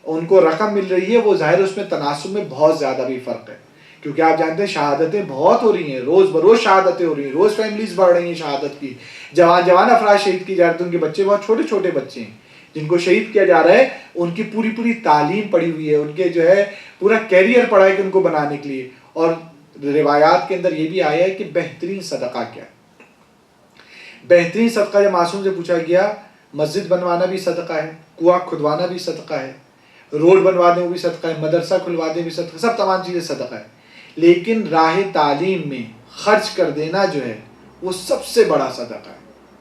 ان کو رقم مل رہی ہے وہ ظاہر اس میں تناسب میں بہت زیادہ بھی فرق ہے، کیونکہ آپ جانتے ہیں شہادتیں بہت ہو رہی ہیں، روز بروز شہادتیں ہو رہی ہیں، روز فیملیز بڑھ رہی ہیں شہادت کی. جوان افراد شہید کی جا رہے ہیں، ان کے بچے بہت چھوٹے چھوٹے بچے ہیں جن کو شہید کیا جا رہا ہے، ان کی پوری تعلیم پڑی ہوئی ہے، ان کے جو ہے پورا کیریئر پڑا ہے کہ ان کو بنانے کے لیے. اور روایات کے اندر یہ بھی آیا ہے کہ بہترین صدقہ کیا ہے؟ بہترین صدقہ جب معصوم سے پوچھا گیا، مسجد بنوانا بھی صدقہ ہے، کنواں کھدوانا بھی صدقہ ہے، روڈ بنوا دیں وہ بھی صدقہ ہے، مدرسہ کھلوا دیں بھی صدقہ، سب تمام چیزیں صدقہ ہے. لیکن راہ تعلیم میں خرچ کر دینا جو ہے وہ سب سے بڑا صدقہ ہے.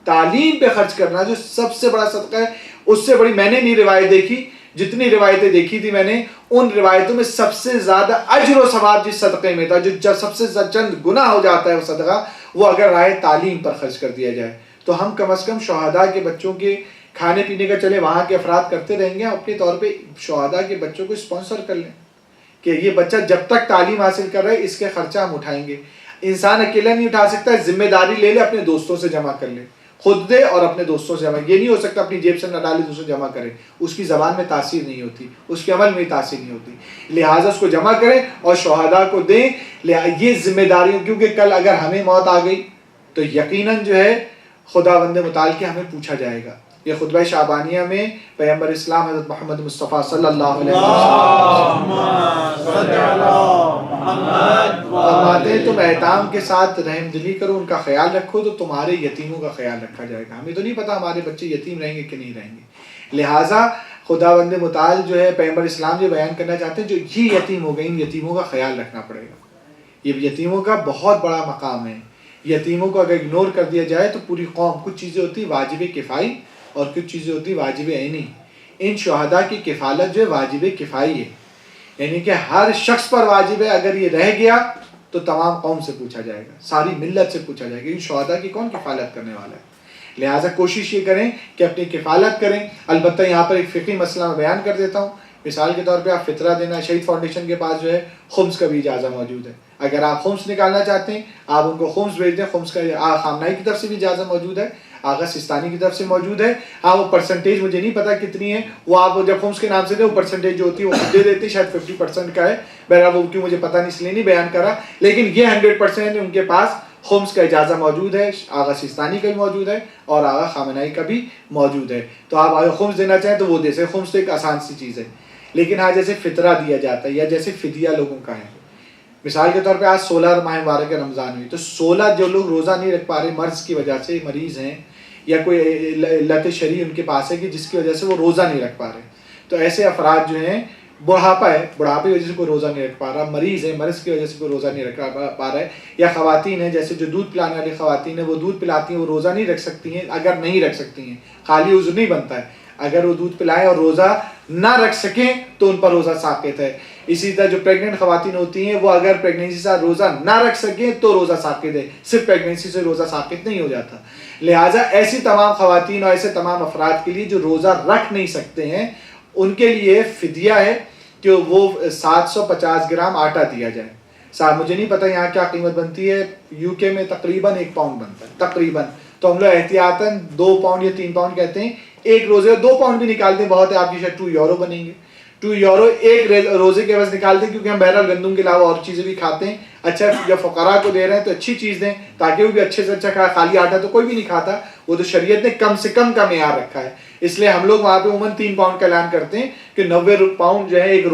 تعلیم پہ خرچ کرنا جو سب سے بڑا صدقہ ہے، اس سے بڑی میں نے نہیں روایت دیکھی. جتنی روایتیں دیکھی تھی میں نے، ان روایتوں میں سب سے زیادہ اجر و ثواب جس صدقے میں تھا، جو سب سے چند گنا ہو جاتا ہے وہ صدقہ، وہ اگر راہ تعلیم پر خرچ کر دیا جائے. تو ہم کم از کم شہداء کے بچوں کے کھانے پینے کا چلے وہاں کے افراد کرتے رہیں گے، اپنے طور پہ شہداء کے بچوں کو اسپانسر کر لیں کہ یہ بچہ جب تک تعلیم حاصل کر رہا ہے اس کے خرچہ ہم اٹھائیں گے. انسان اکیلا نہیں اٹھا سکتا، ذمہ داری لے لے، اپنے دوستوں سے جمع کر لے، خود دے اور اپنے دوستوں سے جمع. یہ نہیں ہو سکتا اپنی جیب سے نہ ڈالے دوسرے جمع کرے، اس کی زبان میں تاثیر نہیں ہوتی، اس کے عمل میں تاثیر نہیں ہوتی. لہٰذا اس کو جمع کریں اور شہداء کو دیں. یہ ذمہ داریوں، کیونکہ کل اگر ہمیں موت آ گئی تو یقیناً جو ہے خداوند متعال کے ہمیں پوچھا جائے گا. یہ خطبہ شعبانیہ میں پیغمبر اسلام حضرت محمد مصطفیٰ صلی اللہ علیہ وسلم فرماتے ہیں تم ایتام کے ساتھ رحم دلی کرو، ان کا خیال رکھو تو تمہارے یتیموں کا خیال رکھا جائے گا. ہمیں تو نہیں پتا ہمارے بچے یتیم رہیں گے کہ نہیں رہیں گے. لہٰذا خداوند متعال جو ہے پیغمبر اسلام جو بیان کرنا چاہتے ہیں، جو یہ یتیم ہو گئے ان یتیموں کا خیال رکھنا پڑے گا. یہ یتیموں کا بہت بڑا مقام ہے. یتیموں کو اگر اگنور کر دیا جائے تو پوری قوم، کچھ چیزیں ہوتی واجب کفائی اور کچھ چیزیں ہوتی واجب عینی. ان شہداء کی کفالت جو ہے واجب کفائی ہے، یعنی کہ ہر شخص پر واجب ہے. اگر یہ رہ گیا تو تمام قوم سے پوچھا جائے گا، ساری ملت سے پوچھا جائے گا ان شہداء کی کون کفالت کرنے والا ہے. لہٰذا کوشش یہ کریں کہ اپنی کفالت کریں. البتہ یہاں پر ایک فقہی مسئلہ میں بیان کر دیتا ہوں. مثال کے طور پہ آپ فطرہ دینا، شہید فاؤنڈیشن کے پاس جو ہے خمس کا بھی اجازت موجود ہے. اگر آپ خمس نکالنا چاہتے ہیں آپ ان کو خمس بھیج دیں، خمس کا خامنائی کی طرف سے بھی اجازت موجود ہے. آغا سستانی کی طرف سے موجود ہے. ہاں وہ پرسنٹیج مجھے نہیں پتا کتنی ہے, وہ آپ جب خمس کے نام سے دیں وہ پرسنٹیج جو ہوتی ہے وہ دے دیتے, شاید 50% کا ہے, بہرحال وہ کیوں مجھے پتا نہیں اس لیے نہیں بیان کرا, لیکن یہ 100% ان کے پاس خمس کا اجازہ موجود ہے. آغا سستانی کا بھی موجود ہے اور آغا خامنائی کا بھی موجود ہے. تو آپ اگر خمس دینا چاہیں تو وہ دے سکتے. خمس تو ایک آسان سی چیز ہے. لیکن ہاں جیسے فطرہ دیا جاتا ہے یا جیسے فدیہ لوگوں کا ہے, مثال کے طور پہ آج 16 ماہ مبارک رمضان ہوئی, تو 16 جو لوگ روزہ نہیں رکھ پا رہے مرض کی وجہ سے, مریض ہیں یا کوئی علت شرعی ان کے پاس ہے کہ جس کی وجہ سے وہ روزہ نہیں رکھ پا رہے, تو ایسے افراد جو ہیں, بڑھاپا ہے, بڑھاپے کی وجہ سے کوئی روزہ نہیں رکھ پا رہا, مریض ہے, مرض کی وجہ سے کوئی روزہ نہیں رکھ پا رہا ہے, یا خواتین ہیں جیسے جو دودھ پلانے والی خواتین ہیں وہ دودھ پلاتی ہیں, وہ روزہ نہیں رکھ سکتی ہیں. اگر نہیں رکھ سکتی ہیں, خالی عذر نہیں بنتا ہے, اگر وہ دودھ پلائیں اور روزہ نہ رکھ سکیں تو ان پر روزہ ساقط ہے. اسی طرح جو پریگننٹ خواتین ہوتی ہیں وہ اگر پریگننسی سے روزہ نہ رکھ سکیں تو روزہ ساقط ہے, صرف پریگننسی سے روزہ ساقط نہیں ہو جاتا. لہٰذا ایسی تمام خواتین اور ایسے تمام افراد کے لیے جو روزہ رکھ نہیں سکتے ہیں ان کے لیے فدیہ ہے کہ وہ 750 گرام آٹا دیا جائے. صاحب مجھے نہیں پتا یہاں کیا قیمت بنتی ہے, یو کے میں تقریباً 1 پاؤنڈ بنتا ہے تقریباً, تو ہم لوگ احتیاطاً 2 پاؤنڈ یا 3 پاؤنڈ کہتے ہیں. ایک روزے 2 پاؤنڈ بھی نکالتے ہیں بہت ہے, آپ کی شاید 2 یورو بنیں گے. 2 یورو ایک روزے کے بس نکالتے ہیں, کیونکہ ہم بہرحال گندم کے علاوہ اور چیزیں بھی کھاتے ہیں. اچھا جب فقراء کو دے رہے ہیں تو اچھی چیز دیں تاکہ وہ بھی اچھے سے اچھا کھائے. خالی آٹا تو کوئی بھی نہیں کھاتا, وہ تو شریعت نے کم سے کم کا معیار رکھا ہے, اس لیے ہم لوگ وہاں پہ عموماً 3 پاؤنڈ کا اعلان کرتے ہیں کہ 90 پاؤنڈ جو ہے ایک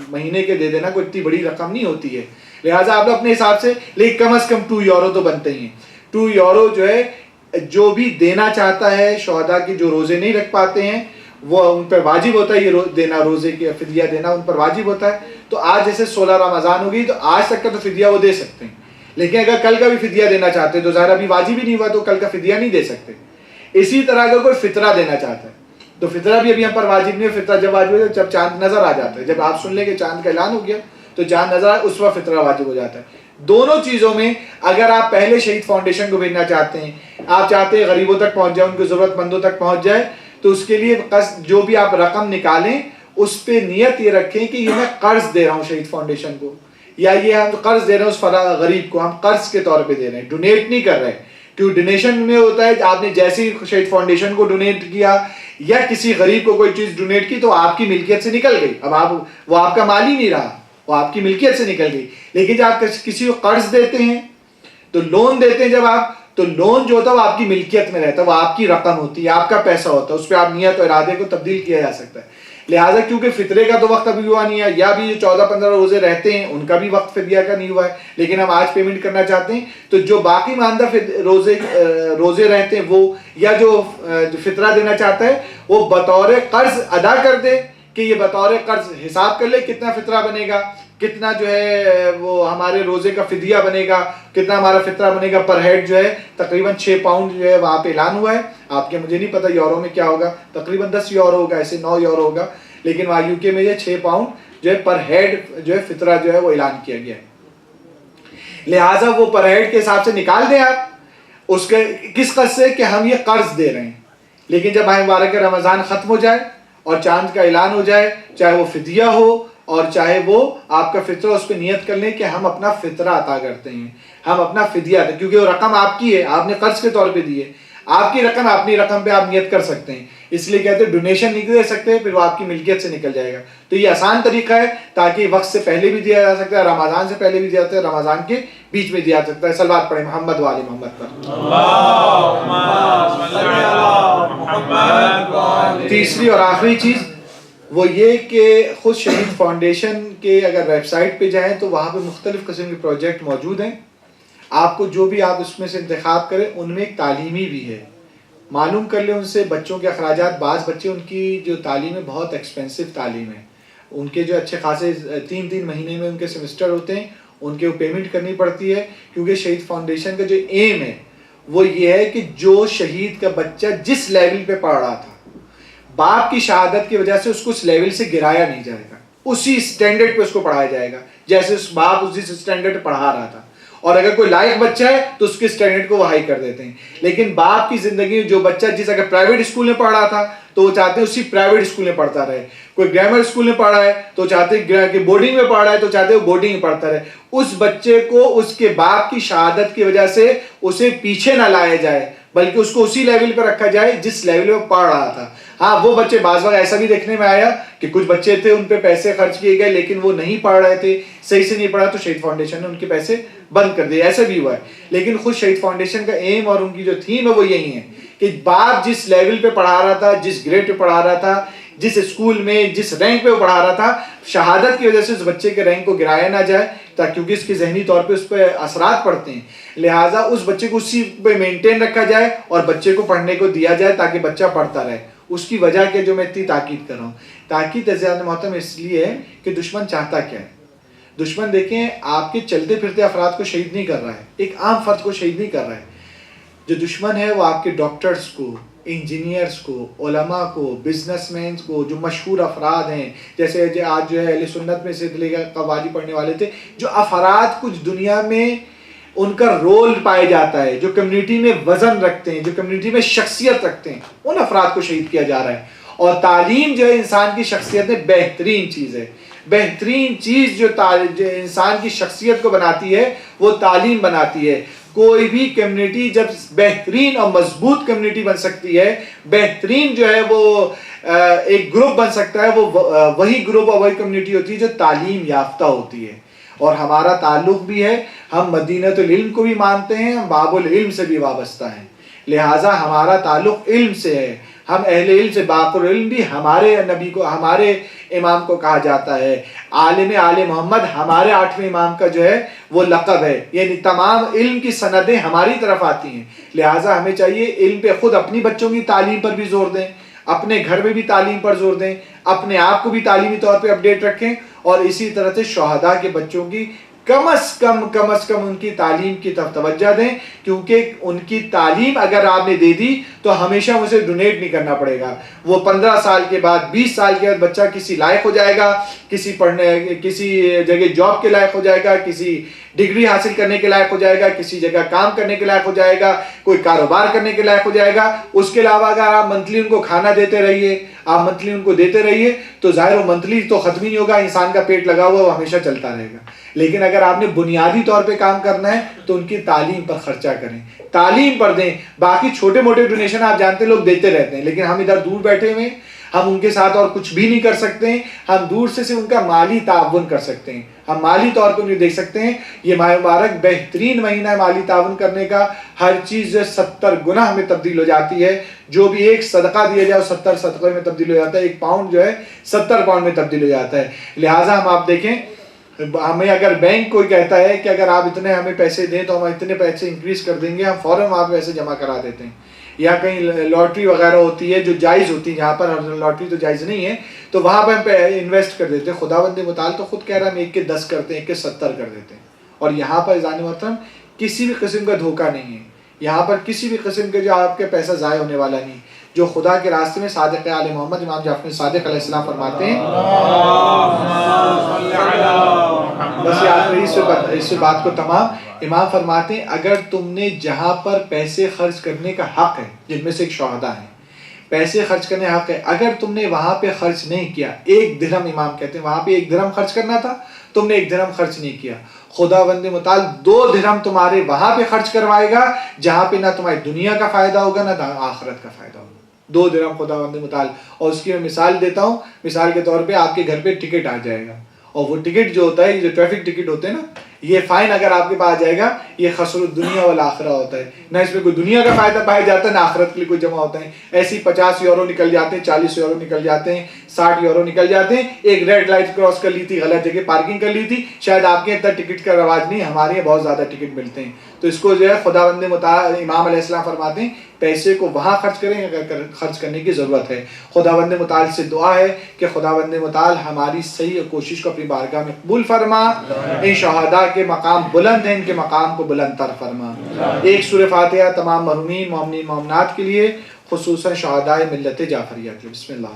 مہینے کے دے دینا, کوئی اتنی بڑی رقم نہیں ہوتی ہے. لہٰذا آپ اپنے حساب سے, لیکن کم از کم 2 یورو تو بنتے ہی ہیں. 2 یورو جو ہے جو بھی دینا چاہتا ہے شہداء کی جو روزے نہیں رکھ پاتے ہیں وہ ان پر واجب ہوتا ہے یہ دینا, روزے کی فدیہ دینا ان پر واجب ہوتا ہے. تو آج جیسے 16 رمضان ہو گئی تو آج تک کا تو فدیہ وہ دے سکتے ہیں, لیکن اگر کل کا بھی فدیہ دینا چاہتے ہیں تو ظاہر ابھی واجب ہی نہیں ہوا تو کل کا فدیہ نہیں دے سکتے. اسی طرح اگر کوئی فطرہ دینا چاہتا ہے تو فطرہ بھی ابھی ہم پر واجب نہیں ہے. فطرہ جب واجب ہو جب چاند نظر آ جاتا ہے, جب آپ سن لیں کہ چاند کا اعلان ہو گیا تو چاند نظر آئے اس وقت فطرہ واجب ہو جاتا ہے. دونوں چیزوں میں اگر آپ پہلے شہید فاؤنڈیشن کو بھیجنا چاہتے ہیں, آپ چاہتے ہیں غریبوں تک پہنچ جائے, ان کے ضرورت مندوں تک پہنچ جائے, تو اس کے لیے جو بھی آپ رقم نکالیں اس پہ نیت یہ رکھیں کہ یہ میں قرض دے رہا ہوں شہید فاؤنڈیشن کو, یا یہ ہم قرض دے رہے ہیں اس غریب کو, ہم قرض کے طور پہ دے رہے ہیں, ڈونیٹ نہیں کر رہے. کیونکہ ڈونیشن میں ہوتا ہے آپ نے جیسے ہی شہید فاؤنڈیشن کو ڈونیٹ کیا یا کسی غریب کو کوئی چیز ڈونیٹ کی تو آپ کی ملکیت سے نکل گئی, اب وہ آپ کا مال ہی نہیں رہا, وہ آپ کی ملکیت سے نکل گئی. لیکن جب آپ کسی کو قرض دیتے ہیں تو لون دیتے ہیں جب آپ, تو لون جو ہوتا ہے وہ آپ کی ملکیت میں رہتا ہے, وہ آپ کی رقم ہوتی ہے, آپ کا پیسہ ہوتا ہے, اس پہ آپ نیت اور ارادے کو تبدیل کیا جا سکتا ہے. لہٰذا کیونکہ فطرے کا تو وقت ابھی ہوا نہیں ہے, یا بھی جو 14-15 روزے رہتے ہیں ان کا بھی وقت فدیہ کا نہیں ہوا ہے, لیکن ہم آج پیمنٹ کرنا چاہتے ہیں, تو جو باقی ماندہ روزے رہتے ہیں وہ, یا جو فطرہ دینا چاہتا ہے وہ بطور قرض ادا کر دے, کہ یہ بطور قرض حساب کر لے کتنا فطرہ بنے گا, کتنا جو ہے وہ ہمارے روزے کا فدیہ بنے گا, کتنا ہمارا فطرہ بنے گا. پر ہیڈ جو ہے تقریباً 6 پاؤنڈ جو ہے وہاں پہ اعلان ہوا ہے. آپ کے مجھے نہیں پتا یورو میں کیا ہوگا, تقریباً 10 یورو ہوگا, ایسے 9 یورو ہوگا, لیکن وہاں یو کے میں یہ 6 پاؤنڈ جو ہے پر ہیڈ جو ہے فطرہ جو ہے وہ اعلان کیا گیا ہے. لہٰذا وہ پر ہیڈ کے حساب سے نکال دیں آپ اس کے کس قرض سے, کہ ہم یہ قرض دے رہے ہیں. لیکن جب ماہ مبارک رمضان ختم ہو جائے اور چاند کا اعلان ہو جائے, چاہے وہ فدیہ ہو اور چاہے وہ آپ کا فطرہ, اس پہ نیت کر لیں کہ ہم اپنا فطرہ عطا کرتے ہیں, ہم اپنا فدیہ, کیونکہ وہ رقم آپ کی ہے, آپ نے قرض کے طور پہ دی ہے, آپ کی رقم اپنی رقم پہ آپ نیت کر سکتے ہیں. اس لیے کہتے ہیں ڈونیشن نہیں دے سکتے, پھر وہ آپ کی ملکیت سے نکل جائے گا. تو یہ آسان طریقہ ہے تاکہ وقت سے پہلے بھی دیا جا سکتا ہے, رمضان سے پہلے بھی دیا جاتا ہے, رمضان کے بیچ میں دیا جا سکتا ہے. صلوات پڑھیں محمد و آل محمد پر. تیسری اور آخری چیز وہ یہ کہ خود شہید فاؤنڈیشن کے اگر ویب سائٹ پہ جائیں تو وہاں پہ مختلف قسم کے پروجیکٹ موجود ہیں. آپ کو جو بھی آپ اس میں سے انتخاب کریں ان میں ایک تعلیمی بھی ہے, معلوم کر لیں ان سے بچوں کے اخراجات. بعض بچے ان کی جو تعلیم ہے بہت ایکسپینسو تعلیم ہے, ان کے جو اچھے خاصے 3 مہینے میں ان کے سیمسٹر ہوتے ہیں, ان کے وہ پیمنٹ کرنی پڑتی ہے. کیونکہ شہید فاؤنڈیشن کا جو ایم ہے وہ یہ ہے کہ جو شہید کا بچہ جس لیول پہ پڑھ رہا تھا, باپ کی شہادت کی وجہ سے اس کو اس لیول سے گرایا نہیں جائے گا, اسی سٹینڈرڈ پہ اس کو پڑھایا جائے گا جیسے اس باپ اسی سٹینڈرڈ پہ پڑھا رہا تھا. اور اگر کوئی لائق بچہ ہے تو اس کے سٹینڈرڈ کو وہ ہائی کر دیتے ہیں. لیکن باپ کی زندگی جو بچہ جس اگر پرائیویٹ اسکول میں پڑھ رہا تھا تو وہ چاہتے ہیں اسی پرائیویٹ اسکول میں پڑھتا رہے. کوئی گرامر اسکول میں پڑھ رہا ہے تو چاہتے ہیں کہ بورڈنگ میں پڑھ رہا ہے تو چاہتے ہیں وہ بورڈنگ میں پڑھتا رہے. اس بچے کو اس کے باپ کی شہادت کی وجہ سے اسے پیچھے نہ لایا جائے, بلکہ اس کو اسی لیول پہ رکھا جائے جس لیول پہ پڑھ رہا تھا. ہاں وہ بچے بعض وقت ایسا بھی دیکھنے میں آیا کہ کچھ بچے تھے ان پہ پیسے خرچ کیے گئے لیکن وہ نہیں پڑھ رہے تھے, صحیح سے نہیں پڑھا, تو شہید فاؤنڈیشن نے ان کے پیسے بند کر دیے, ایسا بھی ہوا ہے. لیکن خود شہید فاؤنڈیشن کا ایم اور ان کی جو تھیم ہے وہ یہی ہے کہ باپ جس لیول پہ پڑھا رہا تھا, جس گریڈ پہ پڑھا رہا تھا, جس اسکول میں جس رینک پہ وہ پڑھا رہا تھا, شہادت کی وجہ سے اس بچے کے رینک کو گرایا نہ جائے, کیونکہ اس کی ذہنی طور پہ اس پہ اثرات پڑتے ہیں. لہٰذا اس بچے کو اسی پہ مینٹین رکھا جائے اور بچے کو پڑھنے کو دیا جائے تاکہ بچہ پڑھتا رہے. اس کی وجہ کیا جو میں اتنی تاکید کر رہا ہوں, تاکید عزیزان محترم اس لیے ہے کہ دشمن چاہتا کیا ہے. دشمن دیکھیں آپ کے چلتے پھرتے افراد کو شہید نہیں کر رہا ہے, ایک عام فرد کو شہید نہیں کر رہا ہے. جو دشمن ہے وہ آپ کے ڈاکٹرز کو, انجینئرز کو, علماء کو, بزنس مینز کو, جو مشہور افراد ہیں, جیسے آج جو ہے اہل سنت میں سے قوالی پڑھنے والے تھے, جو افراد کچھ دنیا میں ان کا رول پایا جاتا ہے, جو کمیونٹی میں وزن رکھتے ہیں, جو کمیونٹی میں شخصیت رکھتے ہیں, ان افراد کو شہید کیا جا رہا ہے. اور تعلیم جو ہے انسان کی شخصیت میں بہترین چیز ہے. بہترین چیز جو انسان کی شخصیت کو بناتی ہے وہ تعلیم بناتی ہے. کوئی بھی کمیونٹی جب بہترین اور مضبوط کمیونٹی بن سکتی ہے, بہترین جو ہے وہ ایک گروپ بن سکتا ہے, وہ وہی گروپ اور وہی کمیونٹی ہوتی ہے جو تعلیم یافتہ ہوتی ہے. اور ہمارا تعلق بھی ہے, ہم مدینۃ العلم کو بھی مانتے ہیں, ہم باب العلم سے بھی وابستہ ہیں. لہٰذا ہمارا تعلق علم سے ہے, ہم اہل علم سے. باقر العلم بھی ہمارے نبی کو, ہمارے امام کو کہا جاتا ہے. عالم آل محمد ہمارے 8ویں امام کا جو ہے وہ لقب ہے. یعنی تمام علم کی سندیں ہماری طرف آتی ہیں. لہٰذا ہمیں چاہیے علم پہ خود اپنی بچوں کی تعلیم پر بھی زور دیں, اپنے گھر میں بھی تعلیم پر زور دیں, اپنے آپ کو بھی تعلیمی طور پہ اپڈیٹ رکھیں, اور اسی طرح سے شہداء کے بچوں کی کم از کم ان کی تعلیم کی طرف توجہ دیں, کیونکہ ان کی تعلیم اگر آپ نے دے دی تو ہمیشہ اسے ڈونیٹ نہیں کرنا پڑے گا. وہ 15 سال کے بعد 20 سال کے بعد بچہ کسی لائق ہو جائے گا, کسی جگہ جاب کے لائق ہو جائے گا, کسی ڈگری حاصل کرنے کے لائق ہو جائے گا, کسی جگہ کام کرنے کے لائق ہو جائے گا, کوئی کاروبار کرنے کے لائق ہو جائے گا. اس کے علاوہ اگر آپ منتھلی ان کو کھانا دیتے رہیے, آپ منتھلی ان کو دیتے رہیے, تو ظاہر وہ منتھلی تو ختم ہی نہیں ہوگا, انسان کا پیٹ لگا ہوا وہ ہمیشہ چلتا رہے گا. لیکن اگر آپ نے بنیادی طور پہ کام کرنا ہے تو ان کی تعلیم پر خرچہ کریں, تعلیم پر دیں. باقی چھوٹے موٹے ڈونیشن آپ جانتے لوگ دیتے رہتے ہیں, لیکن ہم ادھر دور بیٹھے ہوئے ہیں, ہم ان کے ساتھ اور کچھ بھی نہیں کر سکتے ہیں. ہم دور سے ان کا مالی تعاون کر سکتے ہیں, ہم مالی طور پہ انہیں دیکھ سکتے ہیں. یہ ماہ مبارک بہترین مہینہ ہے مالی تعاون کرنے کا. ہر چیز 70 گنا ہمیں تبدیل ہو جاتی ہے. جو بھی ایک صدقہ دیا جائے 70 صدقے میں تبدیل ہو جاتا ہے. 1 پاؤنڈ جو ہے 70 پاؤنڈ میں تبدیل ہو جاتا ہے. لہٰذا ہم آپ دیکھیں, ہمیں اگر بینک کوئی کہتا ہے کہ اگر آپ اتنے ہمیں پیسے دیں تو ہم اتنے پیسے انکریز کر دیں گے, ہم فوراً وہاں پہ پیسے جمع کرا دیتے ہیں. یا کہیں لاٹری وغیرہ ہوتی ہے جو جائز ہوتی ہے, جہاں پر لاٹری تو جائز نہیں ہے, تو وہاں پہ ہم انویسٹ کر دیتے ہیں. خداوند متعال تو خود کہہ رہا ہے ہم 1 کے 10 کرتے ہیں, 1 کے 70 کر دیتے ہیں. اور یہاں پر ذہن محترم کسی بھی قسم کا دھوکہ نہیں ہے, یہاں پر کسی بھی قسم کے جو آپ کے پیسہ ضائع ہونے والا نہیں. جو خدا کے راستے میں صادق آل محمد امام جعفر صادق علیہ السلام فرماتے ہیں, بس یاد رہی اس بات کو تمام. امام فرماتے ہیں اگر تم نے جہاں پر پیسے خرچ کرنے کا حق ہے, جن میں سے ایک شہداء ہیں, پیسے خرچ کرنے حق ہے, اگر تم نے وہاں پہ خرچ نہیں کیا, 1 درہم, امام کہتے ہیں وہاں پہ 1 درہم خرچ کرنا تھا, تم نے 1 درہم خرچ نہیں کیا, خداوند متعال 2 درہم تمہارے وہاں پہ خرچ کروائے گا جہاں پہ نہ تمہاری دنیا کا فائدہ ہوگا نہ آخرت کا فائدہ ہوگا. 2 درہم خداوند متعال. اور اس کی میں مثال دیتا ہوں, مثال کے طور پہ آپ کے گھر پہ ٹکٹ آ جائے گا, اور وہ ٹکٹ جو ہوتا ہے, جو ٹریفک ٹکٹ ہوتے ہیں نا, یہ فائن اگر آپ کے پاس آ جائے گا, یہ خسر الدنیا والآخرہ ہوتا ہے. نہ اس میں کوئی دنیا کا فائدہ پایا جاتا ہے نہ آخرت کے لیے کوئی جمع ہوتا ہے. ایسی 50 یورو نکل جاتے ہیں, 40 یورو نکل جاتے ہیں, 60 یورو نکل جاتے ہیں. ایک ریڈ لائٹ کراس کر لی تھی, غلط جگہ پارکنگ کر لی تھی, شاید آپ کے اتنا ٹکٹ کا رواج نہیں, ہمارے یہاں بہت زیادہ ٹکٹ ملتے ہیں. تو اس کو جو ہے خداوند متعال امام علیہ السلام فرماتے ہیں پیسے کو وہاں خرچ کریں اگر خرچ کرنے کی ضرورت ہے. خداوند متعال سے دعا ہے کہ خداوند متعال ہماری صحیح کوشش کو اپنی بارگاہ میں قبول فرما. ان شہداء کے مقام بلند ہیں, ان کے مقام کو بلند تر فرما. ایک سورہ فاتحہ تمام مرحومین مومنین مومنات کے لیے, خصوصاً شہداء ملت جعفریہ کے. بسم اللہ.